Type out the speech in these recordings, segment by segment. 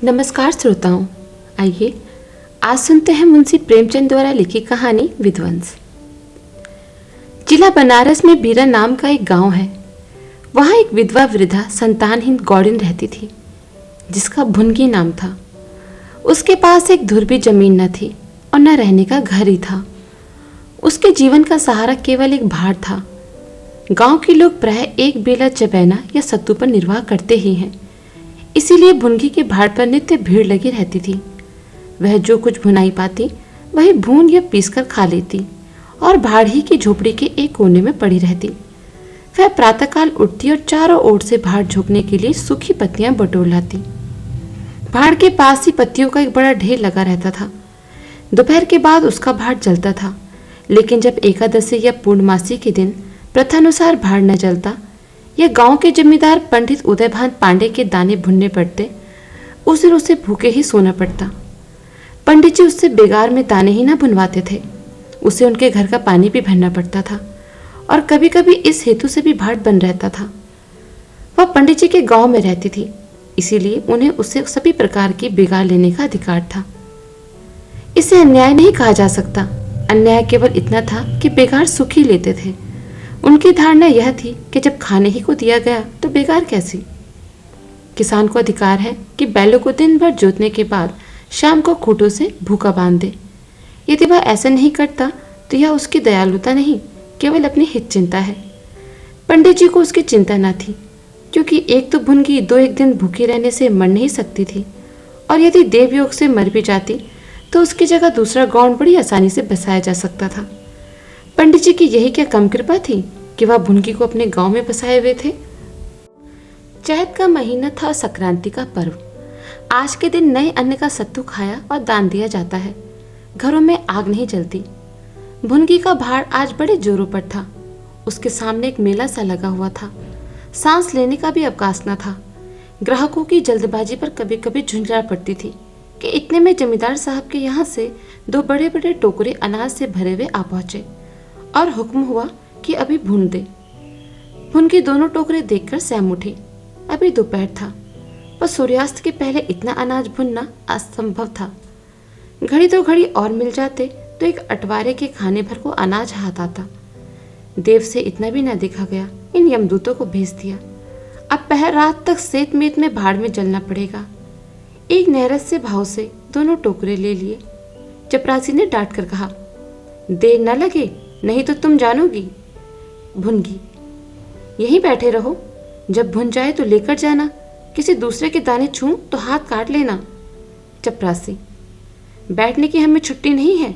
नमस्कार श्रोताओं, आइए आज सुनते हैं मुंशी प्रेमचंद द्वारा लिखी कहानी विध्वंस। जिला बनारस में बीरा नाम का एक गांव है। वहां एक विधवा वृद्धा संतानहीन गौड़िन रहती थी जिसका भुनगी नाम था। उसके पास एक धुर भी जमीन न थी और न रहने का घर ही था। उसके जीवन का सहारा केवल एक भाड़ था। गांव के लोग प्राय एक बेला चबैना या सत्तू पर निर्वाह करते ही हैं, इसीलिए भुनगी के भाड़ पर नित्य भीड़ लगी रहती थी। वह जो कुछ भुनाई पाती वही भून या पीसकर खा लेती और भाड़ ही की झोपड़ी के एक कोने में पड़ी रहती। वह प्रातःकाल उठती और चारों ओर से भाड़ झोंकने के लिए सूखी पत्तियां बटोर लाती। भाड़ के पास ही पत्तियों का एक बड़ा ढेर लगा रहता था। दोपहर के बाद उसका भाड़ जलता था, लेकिन जब एकादशी या पूर्णमासी के दिन प्रथानुसार भाड़ न जलता या गांव के जमींदार पंडित उदयभान पांडे के दाने भुनने पड़ते, उस दिन उसे भूखे ही सोना पड़ता। पंडित जी उससे बेगार में दाने ही ना भुनवाते थे, उसे उनके घर का पानी भी भरना पड़ता था और कभी कभी इस हेतु से भी भाड़ बन रहता था। वह पंडित जी के गांव में रहती थी, इसीलिए उन्हें उससे सभी प्रकार की बेगार लेने का अधिकार था। इसे अन्याय नहीं कहा जा सकता। अन्याय केवल इतना था कि बेगार सुख ही लेते थे। उनकी धारणा यह थी कि जब खाने ही को दिया गया तो बेगार कैसी। किसान को अधिकार है कि बैलों को दिन भर जोतने के बाद शाम को खूंटों से भूखा बांध दे। यदि वह ऐसा नहीं करता तो यह उसकी दयालुता नहीं, केवल अपनी हित चिंता है। पंडित जी को उसकी चिंता न थी, क्योंकि एक तो भुनगी दो एक दिन भूखी रहने से मर नहीं सकती थी, और यदि देवयोग से मर भी जाती तो उसकी जगह दूसरा गौंड बड़ी आसानी से बसाया जा सकता था। पंडित जी की यही क्या कम कृपा थी कि वह भुनगी को अपने गांव में बसाए हुए थे। चैत का महीना था, संक्रांति का पर्व। आज के दिन नए अन्न का सत्तू खाया और दान दिया जाता है। घरों में आग नहीं जलती। भुनगी का भाड़ आज बड़े जोरों पर था। उसके सामने एक मेला सा लगा हुआ था। सांस लेने का भी अवकाश न था। ग्राहकों की जल्दबाजी पर कभी कभी झुंझला पड़ती थी कि इतने में जमींदार साहब के यहाँ से दो बड़े बड़े टोकरे अनाज से भरे हुए आ पहुंचे और हुक्म हुआ कि अभी भून दे। भुनगी दोनों टोकरे देखकर सहम उठी। अभी दोपहर था, पर सूर्यास्त के पहले इतना अनाज भुनना असंभव था। घड़ी दो घड़ी और मिल जाते तो एक अटवारे के खाने भर को अनाज हाथ आता। देव से इतना भी न देखा गया। इन यमदूतों को भेज दिया। अब पहर रात तक सेत मेत में भाड़ में जलना पड़ेगा। एक नैरस्य भाव से दोनों टोकरे ले लिए। चपरासी ने डांट कर कहा, देर न लगे, नहीं तो तुम जानोगी। भुनगी, यहीं बैठे रहो, जब भुन जाए तो लेकर जाना। किसी दूसरे के दाने छूं तो हाथ काट लेना। चपरासी, बैठने की हमें छुट्टी नहीं है,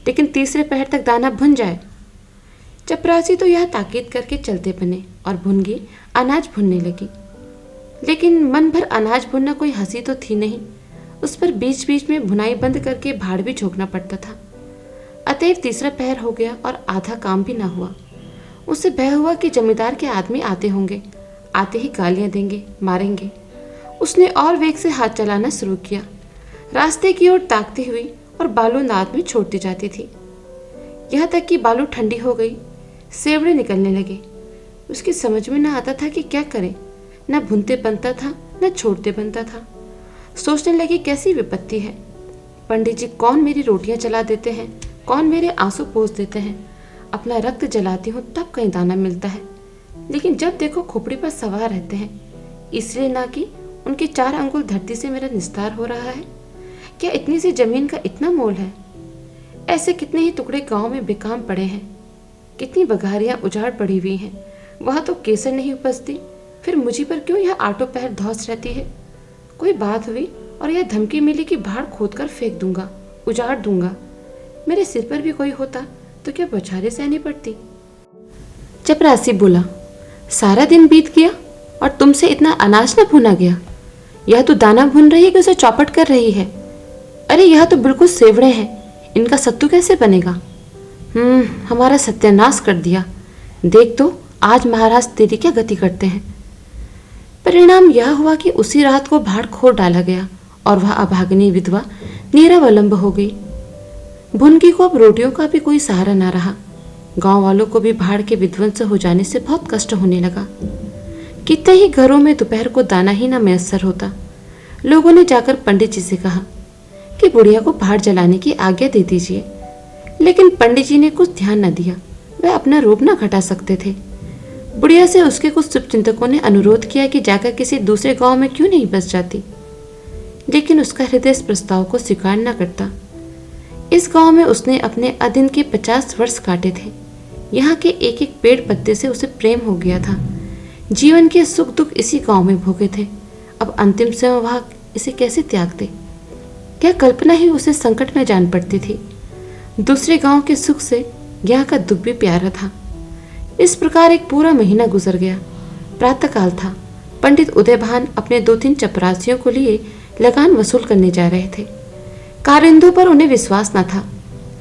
लेकिन तीसरे पहर तक दाना भुन जाए। चपरासी तो यह ताकीद करके चलते बने और भुनगी अनाज भुनने लगी। लेकिन मन भर अनाज भुनना कोई हंसी तो थी नहीं। उस पर बीच बीच में भुनाई बंद करके भाड़ भी झोंकना पड़ता था। अतएव तीसरा पहर हो गया और आधा काम भी ना हुआ। उसे भय हुआ कि जमींदार के आदमी आते होंगे, आते ही गालियां देंगे, मारेंगे। उसने और वेग से हाथ चलाना शुरू किया। रास्ते की ओर ताकती हुई और बालू नाद में छोड़ती जाती थी, यहाँ तक कि बालू ठंडी हो गई, सेवड़े निकलने लगे। उसकी समझ में न आता था कि क्या करे। न भुनते बनता था, न छोड़ते बनता था। सोचने लगी, कैसी विपत्ति है। पंडित जी कौन मेरी रोटियां जला देते हैं, कौन मेरे आंसू पोंछ देते हैं। अपना रक्त जलाती हूँ तब कहीं दाना मिलता है, लेकिन जब देखो खोपड़ी पर सवार रहते हैं। इसलिए ना कि उनके 4 अंगुल धरती से मेरा निस्तार हो रहा है। क्या इतनी सी जमीन का इतना मोल है। ऐसे कितने ही टुकड़े गांव में बेकाम पड़े हैं। कितनी बघारियां उजाड़ पड़ी हुई हैं, वहां तो केसर नहीं उपजती, फिर मुझी पर क्यों यह आटो पहर धौस रहती है। कोई बात हुई और यह धमकी मिली कि भाड़ खोद कर फेंक दूंगा, उजाड़ दूंगा। मेरे सिर पर भी कोई होता तो क्या बौछारें सहनी पड़ती। चपरासी बोला, सारा दिन बीत गया और तुमसे इतना अनाज न भुना गया। यह तो दाना भुन रही है कि उसे चौपट कर रही है। अरे यह तो बिल्कुल सेवड़े हैं, इनका सत्तू कैसे बनेगा। हमारा सत्यानाश कर दिया। देख तो आज महाराज तेरी क्या गति करते हैं। परिणाम यह हुआ कि उसी रात को भाड़ खोद डाला गया और वह अभागिनी विधवा निरावलंब हो गई। भुनगी को अब रोटियों का भी कोई सहारा न रहा। गांव वालों को भी भाड़ के विध्वंस हो जाने से बहुत कष्ट होने लगा। कितने ही घरों में दोपहर को दाना ही न मैसर होता। लोगों ने जाकर पंडित जी से कहा कि बुढ़िया को पहाड़ जलाने की आज्ञा दे दीजिए, लेकिन पंडित जी ने कुछ ध्यान न दिया। वह अपना रूप न घटा सकते थे। बुढ़िया से उसके कुछ शुभचिंतकों ने अनुरोध किया कि जाकर किसी दूसरे गांव में क्यों नहीं बस जाती, लेकिन उसका हृदय इस प्रस्ताव को स्वीकार न करता। इस गांव में उसने अपने अदिन के 50 वर्ष काटे थे। यहाँ के एक एक पेड़ पत्ते से उसे प्रेम हो गया था। जीवन के सुख दुख इसी गांव में भोगे थे। अब अंतिम समय वह इसे कैसे त्याग दे? क्या कल्पना ही उसे संकट में जान पड़ती थी। दूसरे गांव के सुख से यहाँ का दुख भी प्यारा था। इस प्रकार एक पूरा महीना गुजर गया। प्रातःकाल था। पंडित उदयभान अपने 2-3 चपरासियों को लिए लगान वसूल करने जा रहे थे। कारिंदों पर उन्हें विश्वास न था।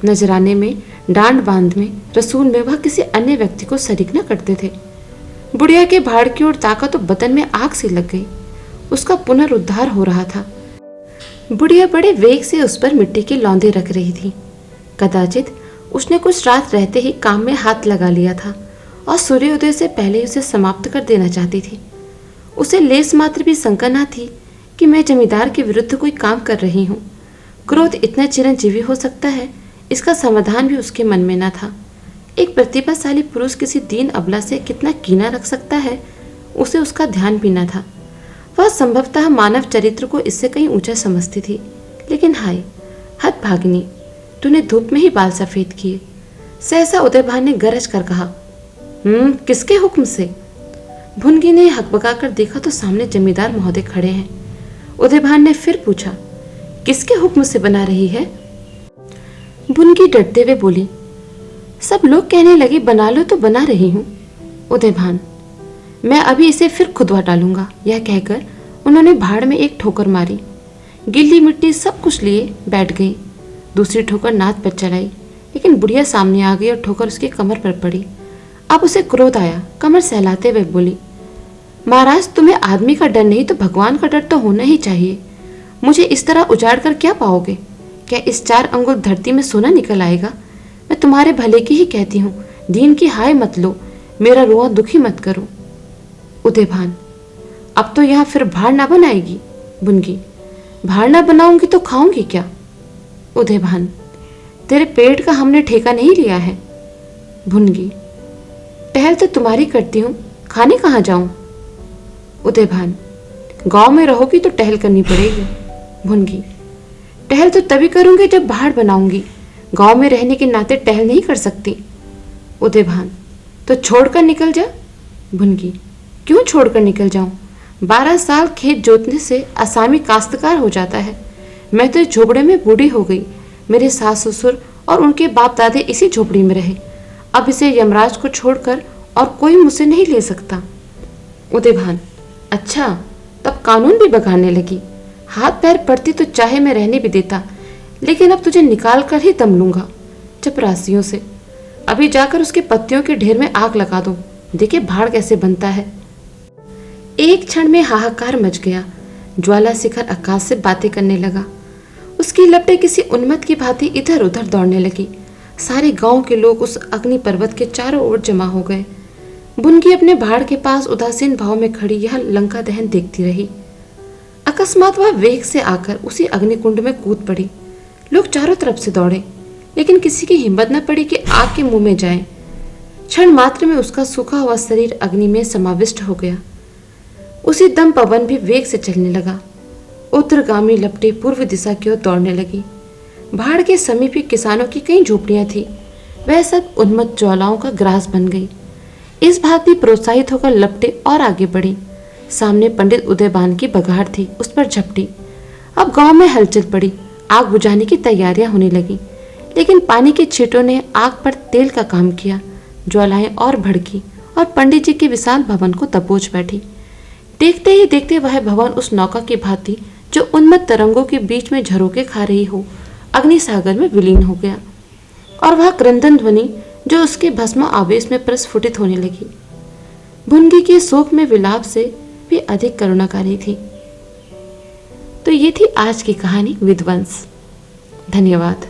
नजराने में, डांड बांध में, रसूल में वह किसी अन्य व्यक्ति को शरीक न करते थे। बुढ़िया के भाड़ की ओर ताका तो बदन में आग सी लग गई। उसका पुनरुद्धार हो रहा था। बुढ़िया बड़े वेग से उस पर मिट्टी के लौंदे रख रही थी। कदाचित उसने कुछ रात रहते ही काम में हाथ लगा लिया था और सूर्योदय से पहले उसे समाप्त कर देना चाहती थी। उसे लेस मात्र भी शंका न थी कि मैं जमींदार के विरुद्ध कोई काम कर रही हूँ। क्रोध इतना चिरंजीवी हो सकता है, इसका समाधान भी उसके मन में न था। एक प्रतिभाशाली पुरुष किसी दीन अबला से कितना कीना रख सकता है, उसे उसका ध्यान भी न था। वह संभवतः मानव चरित्र को इससे कहीं ऊंचा समझती थी। लेकिन हाय हतभागिनी, तूने धूप में ही बाल सफेद किए। सहसा उदयभान ने गरज कर कहा, किसके हुक्म से? भुनगी ने हकबका कर देखा तो सामने जमींदार महोदय खड़े हैं। उदयभान ने फिर पूछा, किसके हुक्म से बना रही है? भुनगी डरते हुए बोली, सब लोग कहने लगे बना लो तो बना रही हूँ। उदयभान, मैं अभी इसे फिर खुदवा डालूंगा। यह कहकर उन्होंने भाड़ में एक ठोकर मारी। गिल्ली मिट्टी सब कुछ लिए बैठ गई। दूसरी ठोकर नाद पर चलाई, लेकिन बुढ़िया सामने आ गई और ठोकर उसकी कमर पर पड़ी। अब उसे क्रोध आया। कमर सहलाते हुए बोली, महाराज, तुम्हें आदमी का डर नहीं तो भगवान का डर तो होना ही चाहिए। मुझे इस तरह उजाड़ कर क्या पाओगे? क्या इस 4 अंगुल धरती में सोना निकल आएगा? मैं तुम्हारे भले की ही कहती हूँ, दीन की हाय मत लो, मेरा रोआ दुखी मत करो। उदयभान, अब तो यहाँ फिर भाड़ ना बनाएगी? भुनगी, भाड़ ना बनाऊंगी तो खाऊंगी क्या? उदयभान, तेरे पेट का हमने ठेका नहीं लिया है। भुनगी, टहल तो तुम्हारी करती हूँ, खाने कहाँ जाऊं? उदयभान, गांव में रहोगी तो टहल करनी पड़ेगी। भुनगी, टहल तो तभी करूंगी जब भाड़ बनाऊंगी, गांव में रहने के नाते टहल नहीं कर सकती। उदयभान, तो छोड़कर निकल जा। भुनगी, क्यों छोड़कर निकल जाऊं? 12 साल खेत जोतने से असामी काश्तकार हो जाता है। मैं तो झोपड़े में बूढ़ी हो गई। मेरे सास ससुर और उनके बाप दादे इसी झोपड़ी में रहे। अब इसे यमराज को छोड़कर और कोई मुझसे नहीं ले सकता। उदयभान, अच्छा, तब कानून भी बगाड़ने लगी। हाथ पैर पड़ती तो चाहे मैं रहने भी देता, लेकिन अब तुझे निकाल कर ही दम लूंगा चपरासियों से। अभी जाकर उसके पत्तियों के ढेर में आग लगा दो, देखे भाड़ कैसे बनता है। एक क्षण में हाहाकार मच गया। ज्वाला शिखर आकाश से बातें करने लगा। उसकी लपटें किसी उन्मत्त की भांति इधर उधर दौड़ने लगी। सारे गांव के लोग उस अग्नि पर्वत के चारों ओर जमा हो गए। भुनगी अपने भाड़ के पास उदासीन भाव में खड़ी यह लंका दहन देखती रही। अकस्मात वह वेग से आकर उसी अग्निकुंड में कूद पड़ी। लोग चारों तरफ से दौड़े, लेकिन किसी की हिम्मत न पड़ी कि आग के मुंह में जाए। क्षण मात्र में उसका सूखा हुआ शरीर अग्नि में समाविष्ट हो गया। उसी दम पवन भी वेग से चलने लगा। उत्तरगामी लपटें पूर्व दिशा की ओर दौड़ने लगी। भाड़ के समीप ही किसानों की कई झोपड़ियां थी। वह सब उन्मत्त ज्वालाओं का ग्रास बन गई। इस भांति प्रोत्साहित होकर लपटें और आगे बढ़ी। सामने पंडित उदयभान की बघाड़ थी, उस पर झपटी। अब गांव में हलचल पड़ी। आग बुझाने की तैयारियां होने लगी, लेकिन पानी के छींटों ने आग पर तेल का काम किया। ज्वालाएं और भड़की और पंडित जी के विशाल भवन को दबोच बैठी। देखते ही देखते वह भवन उस नौका की भांति जो उन्मत्त तरंगों के बीच में झरोके खा रही हो, अग्नि सागर में विलीन हो गया। और वह क्रंदन ध्वनि जो उसके भस्म आवेश में प्रस्फुटित होने लगी, भुनगी के शोक में विलाप से भी अधिक करुणाकारी थी। तो ये थी आज की कहानी विध्वंस। धन्यवाद।